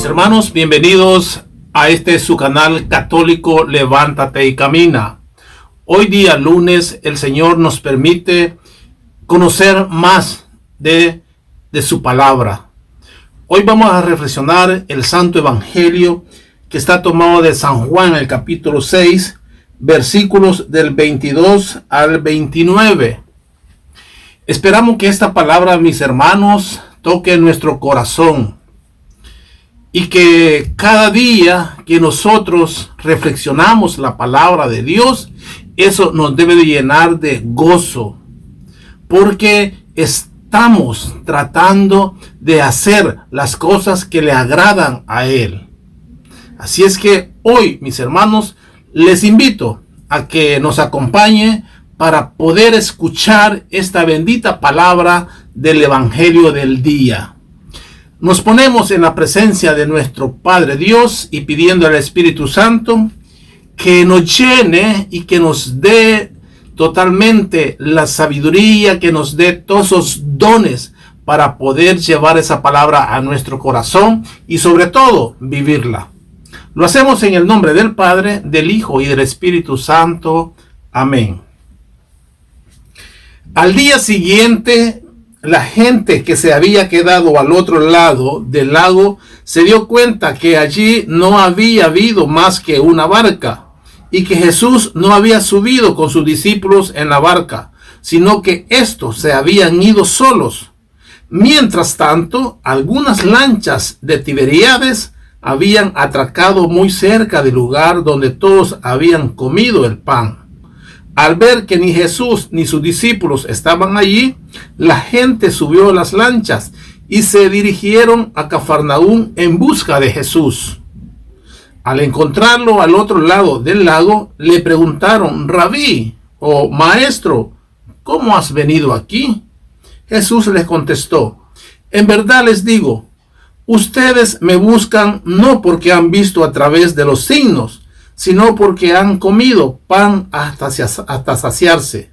Mis hermanos, bienvenidos a este su canal católico Levántate y Camina. Hoy día lunes el Señor nos permite conocer más de su palabra. Hoy vamos a reflexionar el Santo Evangelio que está tomado de San Juan, el capítulo 6, versículos del 22 al 29. Esperamos que esta palabra, mis hermanos, toque nuestro corazón y que cada día que nosotros reflexionamos la palabra de Dios, eso nos debe de llenar de gozo, porque estamos tratando de hacer las cosas que le agradan a Él. Así es que hoy, mis hermanos, les invito a que nos acompañe para poder escuchar esta bendita palabra del Evangelio del día. Nos ponemos en la presencia de nuestro Padre Dios y pidiendo al Espíritu Santo que nos llene y que nos dé totalmente la sabiduría, que nos dé todos esos dones para poder llevar esa palabra a nuestro corazón y sobre todo vivirla. Lo hacemos en el nombre del Padre, del Hijo y del Espíritu Santo. Amén. Al día siguiente, la gente que se había quedado al otro lado del lago se dio cuenta que allí no había habido más que una barca y que Jesús no había subido con sus discípulos en la barca, sino que estos se habían ido solos. Mientras tanto, algunas lanchas de Tiberíades habían atracado muy cerca del lugar donde todos habían comido el pan. Al ver que ni Jesús ni sus discípulos estaban allí, la gente subió a las lanchas y se dirigieron a Cafarnaúm en busca de Jesús. Al encontrarlo al otro lado del lago, le preguntaron: Rabí, o maestro, ¿cómo has venido aquí? Jesús les contestó: en verdad les digo, ustedes me buscan no porque han visto a través de los signos, sino porque han comido pan hasta saciarse.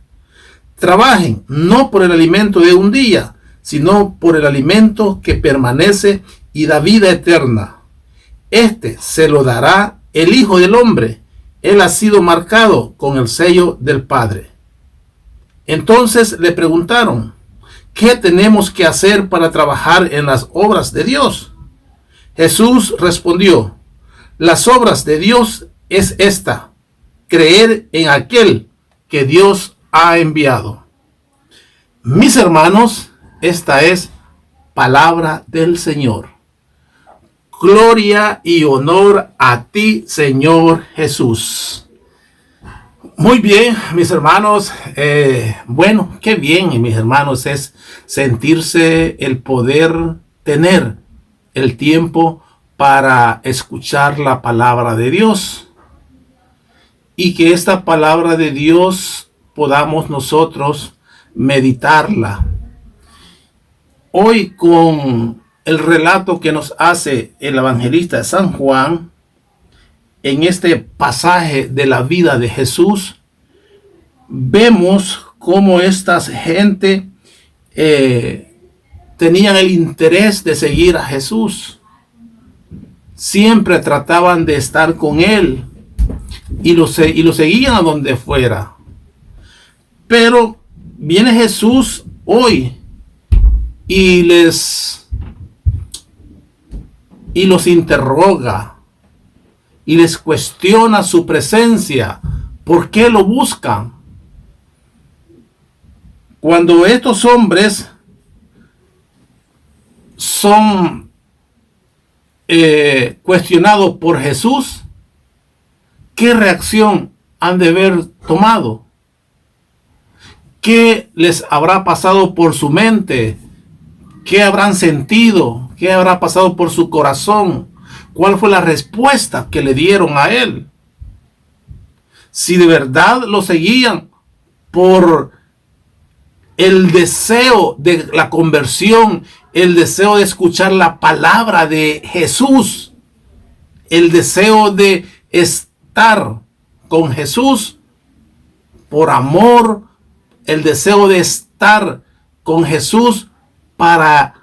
Trabajen no por el alimento de un día, sino por el alimento que permanece y da vida eterna. Este se lo dará el Hijo del Hombre. Él ha sido marcado con el sello del Padre. Entonces le preguntaron: ¿qué tenemos que hacer para trabajar en las obras de Dios? Jesús respondió: las obras de Dios es esta: creer en aquel que Dios ha enviado. Mis hermanos, esta es palabra del Señor. Gloria y honor a ti, Señor Jesús. Muy bien, mis hermanos. Bueno, qué bien, mis hermanos, es sentirse el poder tener el tiempo para escuchar la palabra de Dios. Y que esta palabra de Dios podamos nosotros meditarla. Hoy, con el relato que nos hace el evangelista San Juan, en este pasaje de la vida de Jesús, vemos cómo esta gente tenían el interés de seguir a Jesús. Siempre trataban de estar con Él y lo seguían a donde fuera. Pero viene Jesús hoy y los interroga y les cuestiona su presencia. ¿Por qué lo buscan? Cuando estos hombres son cuestionados por Jesús, ¿qué reacción han de haber tomado? ¿Qué les habrá pasado por su mente? ¿Qué habrán sentido? ¿Qué habrá pasado por su corazón? ¿Cuál fue la respuesta que le dieron a él? Si de verdad lo seguían por el deseo de la conversión, el deseo de escuchar la palabra de Jesús, el deseo de estar con Jesús por amor, el deseo de estar con Jesús para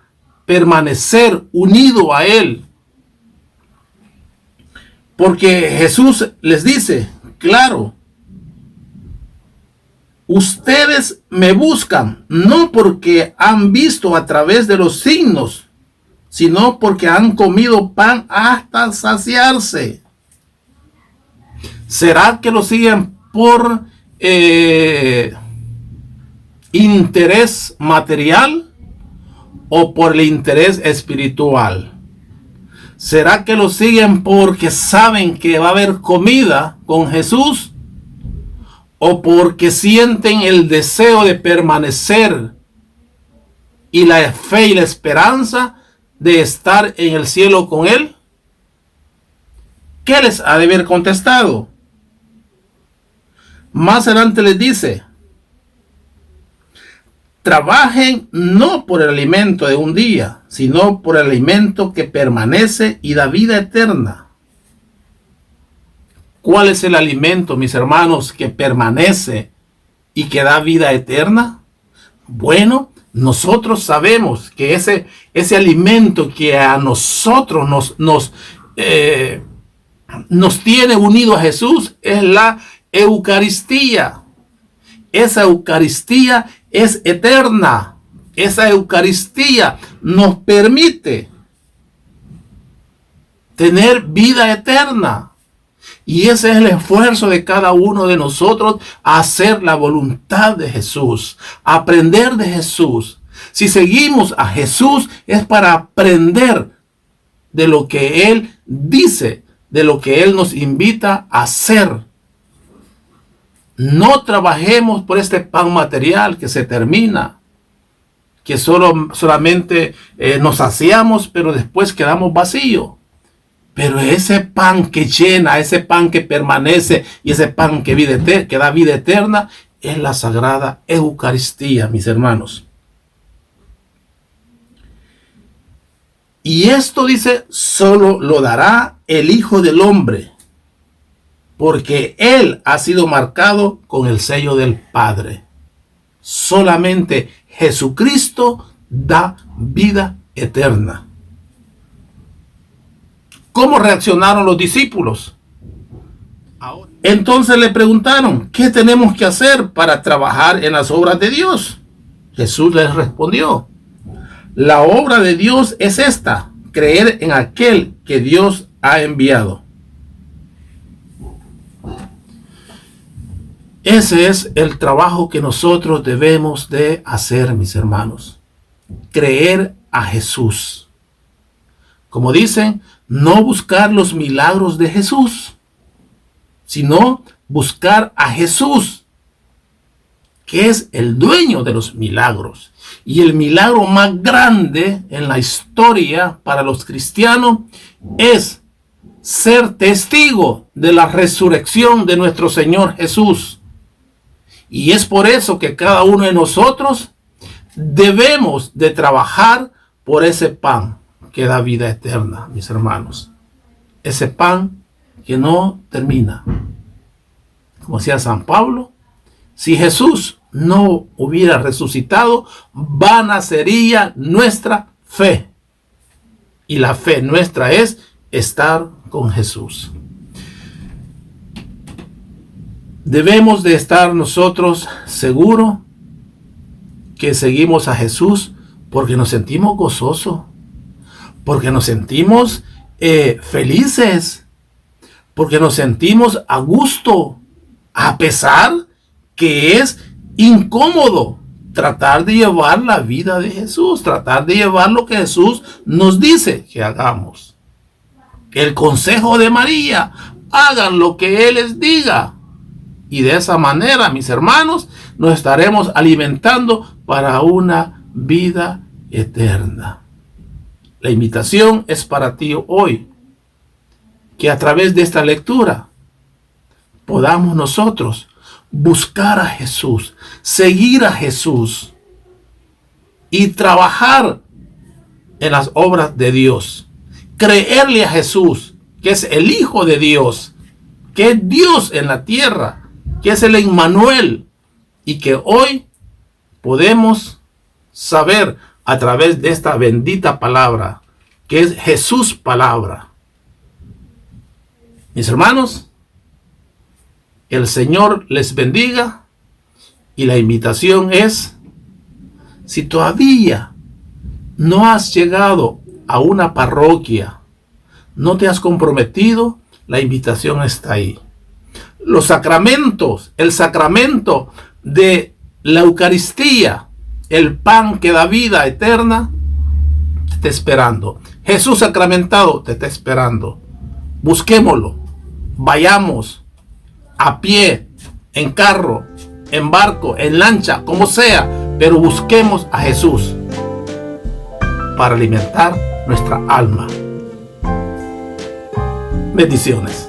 permanecer unido a Él. Porque Jesús les dice, claro, ustedes me buscan no porque han visto a través de los signos, sino porque han comido pan hasta saciarse. ¿Será que lo siguen por interés material o por el interés espiritual? ¿Será que lo siguen porque saben que va a haber comida con Jesús? ¿O porque sienten el deseo de permanecer y la fe y la esperanza de estar en el cielo con Él? ¿Qué les ha de haber contestado? Más adelante les dice, trabajen no por el alimento de un día, sino por el alimento que permanece y da vida eterna. ¿Cuál es el alimento, mis hermanos, que permanece y que da vida eterna? Bueno, nosotros sabemos que ese alimento que a nosotros nos tiene unido a Jesús es la Eucaristía. Esa Eucaristía es eterna. Esa Eucaristía nos permite tener vida eterna. Y ese es el esfuerzo de cada uno de nosotros, a hacer la voluntad de Jesús, a aprender de Jesús. Si seguimos a Jesús es para aprender de lo que Él dice, de lo que Él nos invita a hacer. No trabajemos por este pan material que se termina, que solamente nos saciamos, pero después quedamos vacíos. Pero ese pan que llena, ese pan que permanece y ese pan que da vida eterna es la sagrada Eucaristía, mis hermanos. Y esto dice, solo lo dará el Hijo del Hombre, porque Él ha sido marcado con el sello del Padre. Solamente Jesucristo da vida eterna. ¿Cómo reaccionaron los discípulos? Entonces le preguntaron, ¿qué tenemos que hacer para trabajar en las obras de Dios? Jesús les respondió, la obra de Dios es esta, creer en aquel que Dios ha enviado. Ese es el trabajo que nosotros debemos de hacer, mis hermanos. Creer a Jesús. Como dicen, no buscar los milagros de Jesús, sino buscar a Jesús, que es el dueño de los milagros. Y el milagro más grande en la historia para los cristianos es ser testigo de la resurrección de nuestro Señor Jesús. Y es por eso que cada uno de nosotros debemos de trabajar por ese pan que da vida eterna, mis hermanos. Ese pan que no termina. Como decía San Pablo, si Jesús no hubiera resucitado, vana sería nuestra fe. Y la fe nuestra es estar con Jesús. Debemos de estar nosotros seguros que seguimos a Jesús porque nos sentimos gozosos, porque nos sentimos felices, porque nos sentimos a gusto, a pesar que es incómodo tratar de llevar la vida de Jesús, tratar de llevar lo que Jesús nos dice que hagamos. El consejo de María, hagan lo que Él les diga. Y de esa manera, mis hermanos, nos estaremos alimentando para una vida eterna. La invitación es para ti hoy, que a través de esta lectura podamos nosotros buscar a Jesús, seguir a Jesús y trabajar en las obras de Dios. Creerle a Jesús, que es el Hijo de Dios, que es Dios en la tierra, que es el Emmanuel, y que hoy podemos saber a través de esta bendita palabra, que es Jesús palabra. Mis hermanos, el Señor les bendiga y la invitación es, si todavía no has llegado a una parroquia, no te has comprometido, la invitación está ahí. Los sacramentos, el sacramento de la Eucaristía, el pan que da vida eterna, te está esperando. Jesús sacramentado te está esperando. Busquémoslo. Vayamos a pie, en carro, en barco, en lancha, como sea, pero busquemos a Jesús para alimentar nuestra alma. Bendiciones.